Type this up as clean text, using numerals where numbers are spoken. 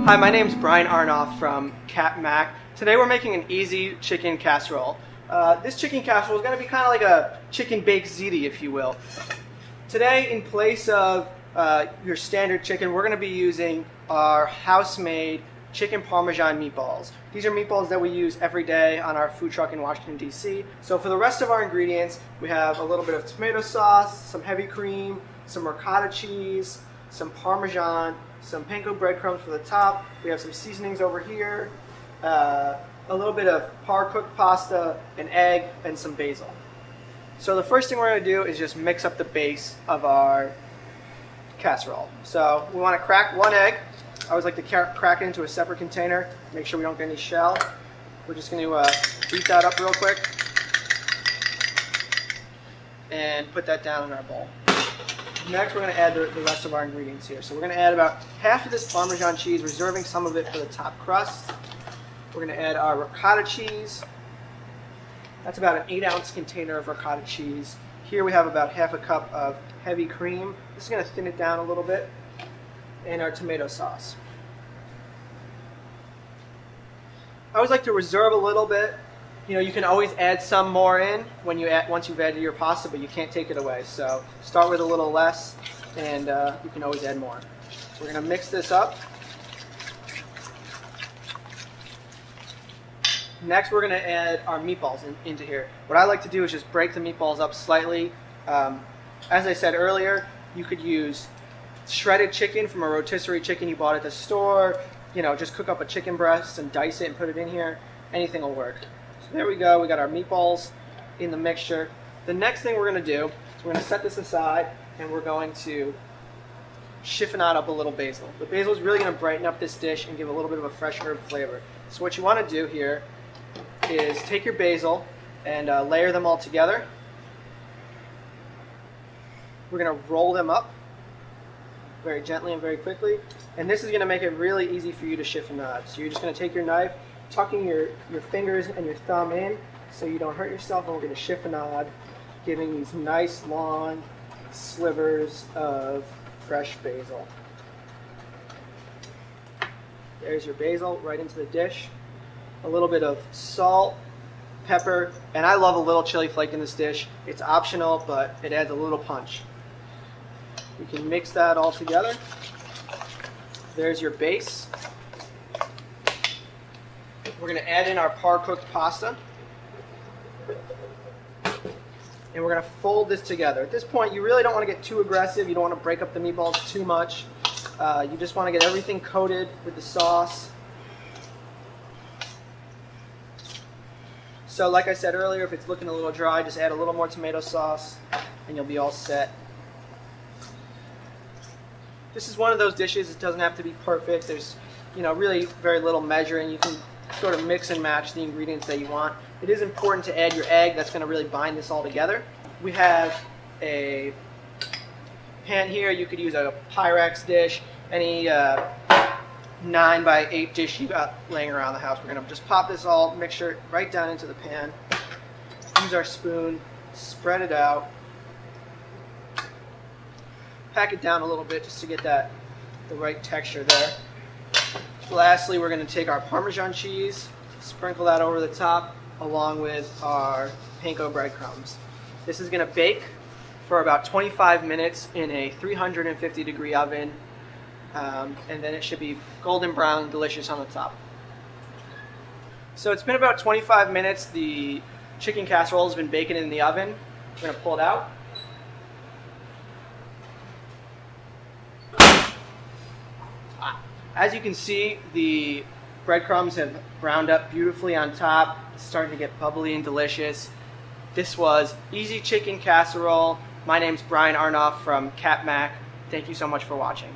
Hi, my name's Brian Arnoff from CapMac. Today we're making an easy chicken casserole. This chicken casserole is going to be kind of like a chicken baked ziti, if you will. Today, in place of your standard chicken, we're going to be using our house-made chicken Parmesan meatballs. These are meatballs that we use every day on our food truck in Washington, D.C. So for the rest of our ingredients, we have a little bit of tomato sauce, some heavy cream, some ricotta cheese, some Parmesan, some panko breadcrumbs for the top. We have some seasonings over here, a little bit of par-cooked pasta, an egg, and some basil. So the first thing we're going to do is just mix up the base of our casserole. So we want to crack one egg. I always like to crack it into a separate container, make sure we don't get any shell. We're just going to beat that up real quick and put that down in our bowl. Next, we're going to add the rest of our ingredients here. So we're going to add about half of this Parmesan cheese, reserving some of it for the top crust. We're going to add our ricotta cheese. That's about an 8-ounce container of ricotta cheese. Here we have about half a cup of heavy cream. This is going to thin it down a little bit. And our tomato sauce. I always like to reserve a little bit. You know, you can always add some more in when once you've added your pasta, but you can't take it away. So start with a little less, and you can always add more. We're going to mix this up. Next, we're going to add our meatballs into here. What I like to do is just break the meatballs up slightly. As I said earlier, you could use shredded chicken from a rotisserie chicken you bought at the store. You know, just cook up a chicken breast and dice it and put it in here. Anything will work. So there we go. We got our meatballs in the mixture. The next thing we're going to do is we're going to set this aside and we're going to chiffonade up a little basil. The basil is really going to brighten up this dish and give a little bit of a fresh herb flavor. So what you want to do here is take your basil and layer them all together. We're going to roll them up very gently and very quickly, and this is going to make it really easy for you to chiffonade. So you're just going to take your knife, tucking your fingers and your thumb in so you don't hurt yourself, and we're going to chiffonade, giving these nice long slivers of fresh basil. There's your basil right into the dish. A little bit of salt, pepper, and I love a little chili flake in this dish. It's optional, but it adds a little punch. You can mix that all together. There's your base. We're going to add in our par-cooked pasta. And we're going to fold this together. At this point, you really don't want to get too aggressive. You don't want to break up the meatballs too much. You just want to get everything coated with the sauce. So like I said earlier, if it's looking a little dry, just add a little more tomato sauce and you'll be all set. This is one of those dishes, it doesn't have to be perfect. There's, you know, really very little measuring. You can sort of mix and match the ingredients that you want. It is important to add your egg. That's going to really bind this all together. We have a pan here. You could use a Pyrex dish, any 9x8 dish you got laying around the house. We're going to just pop this all mixture right down into the pan. Use our spoon, spread it out. Pack it down a little bit just to get the right texture there. Lastly, we're going to take our Parmesan cheese, sprinkle that over the top along with our panko breadcrumbs. This is going to bake for about 25 minutes in a 350-degree oven, and then it should be golden brown and delicious on the top. So it's been about 25 minutes. The chicken casserole has been baking in the oven. We're going to pull it out. As you can see, the breadcrumbs have browned up beautifully on top. It's starting to get bubbly and delicious. This was Easy Chicken Casserole. My name's Brian Arnoff from CapMac. Thank you so much for watching.